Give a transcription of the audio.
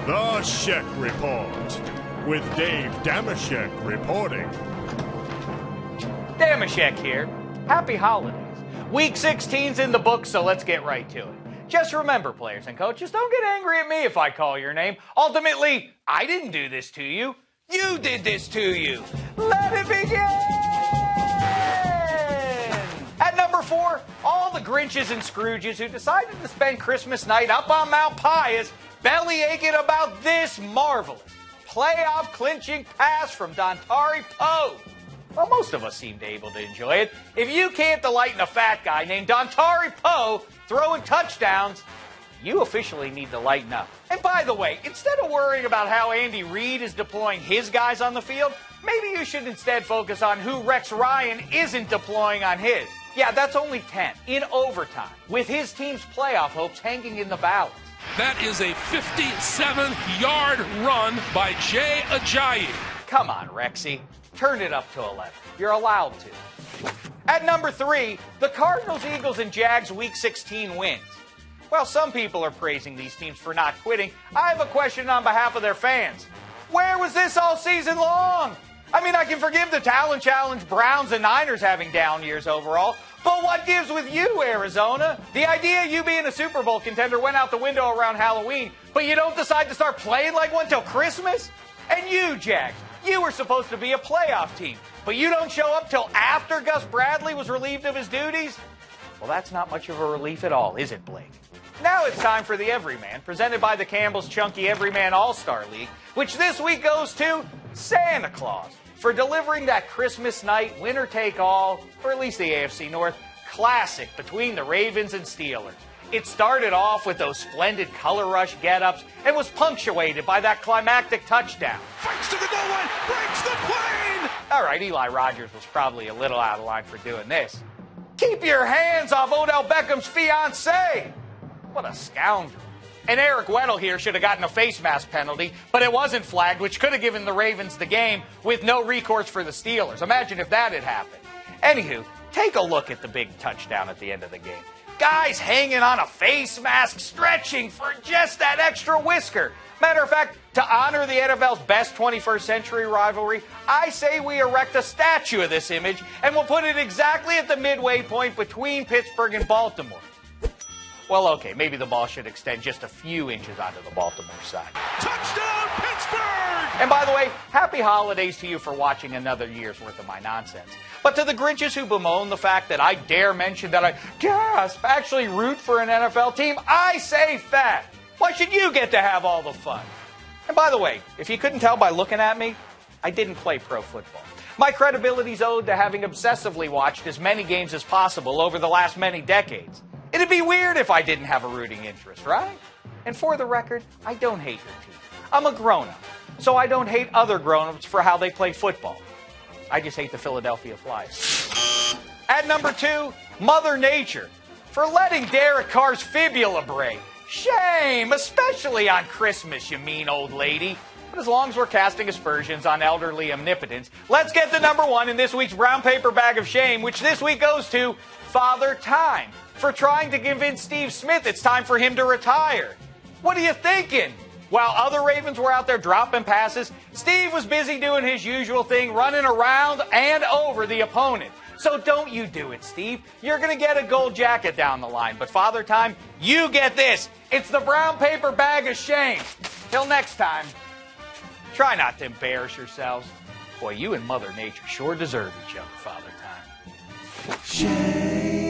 The Shek Report, with Dave Dameshek reporting. Dameshek here. Happy holidays. Week 16's in the books, so let's get right to it. Just remember, players and coaches, don't get angry at me if I call your name. Ultimately, I didn't do this to you. You did this to you. Let it begin! At number 4, all the Grinches and Scrooges who decided to spend Christmas night up on Mount Pius belly aching about this marvelous playoff clinching pass from Dontari Poe. Well, most of us seemed able to enjoy it. If you can't delight in a fat guy named Dontari Poe throwing touchdowns, you officially need to lighten up. And by the way, instead of worrying about how Andy Reid is deploying his guys on the field, maybe you should instead focus on who Rex Ryan isn't deploying on his. Yeah, that's only 10 in overtime, with his team's playoff hopes hanging in the balance. That is a 57-yard run by Jay Ajayi. Come on, Rexy. Turn it up to 11. You're allowed to. At number 3, the Cardinals, Eagles, and Jags Week 16 wins. While some people are praising these teams for not quitting, I have a question on behalf of their fans. Where was this all season long? I mean, I can forgive the talent challenge Browns and Niners having down years overall, but what gives with you, Arizona? The idea of you being a Super Bowl contender went out the window around Halloween, but you don't decide to start playing like one till Christmas? And you, Jags, you were supposed to be a playoff team, but you don't show up till after Gus Bradley was relieved of his duties? Well, that's not much of a relief at all, is it, Blake? Now it's time for the Everyman, presented by the Campbell's Chunky Everyman All-Star League, which this week goes to Santa Claus for delivering that Christmas night winner-take-all, or at least the AFC North, classic between the Ravens and Steelers. It started off with those splendid color rush get-ups and was punctuated by that climactic touchdown. Fights to the goal line, breaks the plane! All right, Eli Rogers was probably a little out of line for doing this. Keep your hands off Odell Beckham's fiancée! What a scoundrel. And Eric Weddle here should have gotten a face mask penalty, but it wasn't flagged, which could have given the Ravens the game with no recourse for the Steelers. Imagine if that had happened. Anywho, take a look at the big touchdown at the end of the game. Guys hanging on a face mask, stretching for just that extra whisker. Matter of fact, to honor the NFL's best 21st century rivalry, I say we erect a statue of this image, and we'll put it exactly at the midway point between Pittsburgh and Baltimore. Well, okay, maybe the ball should extend just a few inches onto the Baltimore side. Touchdown, Pittsburgh! And by the way, happy holidays to you for watching another year's worth of my nonsense. But to the Grinches who bemoan the fact that I dare mention that I, actually root for an NFL team, I say fat. Why should you get to have all the fun? And by the way, if you couldn't tell by looking at me, I didn't play pro football. My credibility's owed to having obsessively watched as many games as possible over the last many decades. It'd be weird if I didn't have a rooting interest, right? And for the record, I don't hate your team. I'm a grown-up, so I don't hate other grown-ups for how they play football. I just hate the Philadelphia Flyers. At number 2, Mother Nature, for letting Derek Carr's fibula break. Shame, especially on Christmas, you mean old lady. But as long as we're casting aspersions on elderly omnipotence, let's get to number 1 in this week's brown paper bag of shame, which this week goes to Father Time, for trying to convince Steve Smith it's time for him to retire. What are you thinking? While other Ravens were out there dropping passes, Steve was busy doing his usual thing, running around and over the opponent. So don't you do it, Steve. You're going to get a gold jacket down the line. But Father Time, you get this. It's the brown paper bag of shame. Till next time, try not to embarrass yourselves. Boy, you and Mother Nature sure deserve each other, Father Time. Shame.